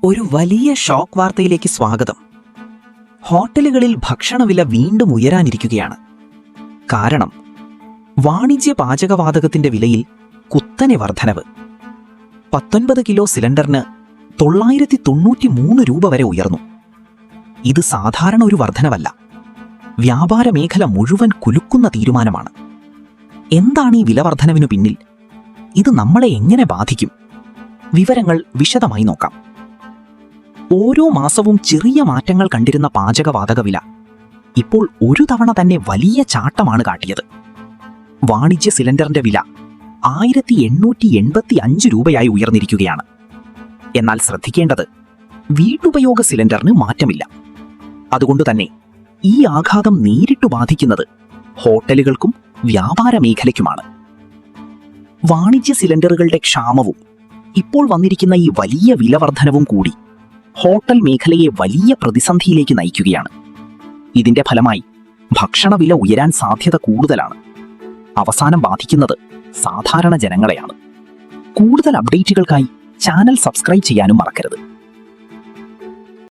ഒരു വലിയ ഷോക്ക് വാർത്തയിലേക്ക് സ്വാഗതം. ഹോട്ടലുകളിൽ ഭക്ഷണവില വീണ്ടും ഉയരാനിരിക്കുകയാണ്. കാരണം വാണിജ്യ പാചകവാതകത്തിന്റെ വിലയിൽ കുത്തനെ വർധനവ്. 19 കിലോ സിലിണ്ടറിന് 993 രൂപ വരെ ഉയർന്നു. ഇത് സാധാരണ ഒരു വർധനവല്ല, വ്യാപാര മേഖല മുഴുവൻ കുലുക്കുന്ന തീരുമാനമാണ്. എന്താണ് ഈ വില വർധനവിനു പിന്നിൽ? ഇത് നമ്മളെ എങ്ങനെ ബാധിക്കും? വിവരങ്ങൾ വിശദമായി നോക്കാം. ഓരോ മാസവും ചെറിയ മാറ്റങ്ങൾ കണ്ടിരുന്ന പാചകവാതക വില ഇപ്പോൾ ഒരു തവണ തന്നെ വലിയ ചാട്ടമാണ് കാട്ടിയത്. വാണിജ്യ സിലിണ്ടറിന്റെ വില 1885 രൂപയായി ഉയർന്നിരിക്കുകയാണ്. എന്നാൽ ശ്രദ്ധിക്കേണ്ടത്, വീട്ടുപയോഗ സിലിണ്ടറിന് മാറ്റമില്ല. അതുകൊണ്ട് തന്നെ ഈ ആഘാതം നേരിട്ട് ബാധിക്കുന്നത് ഹോട്ടലുകൾക്കും വ്യാപാര മേഖലയ്ക്കുമാണ്. വാണിജ്യ സിലിണ്ടറുകളുടെ ക്ഷാമവും ഇപ്പോൾ വന്നിരിക്കുന്ന ഈ വലിയ വിലവർധനവും കൂടി ഹോട്ടൽ മേഖലയെ വലിയ പ്രതിസന്ധിയിലേക്ക് നയിക്കുകയാണ്. ഇതിന്റെ ഫലമായി ഭക്ഷണവില ഉയരാൻ സാധ്യത കൂടുതലാണ്. അവസാനം ബാധിക്കുന്നത് സാധാരണ ജനങ്ങളെയാണ്. കൂടുതൽ അപ്ഡേറ്റുകൾക്കായി ചാനൽ സബ്സ്ക്രൈബ് ചെയ്യാനും മറക്കരുത്.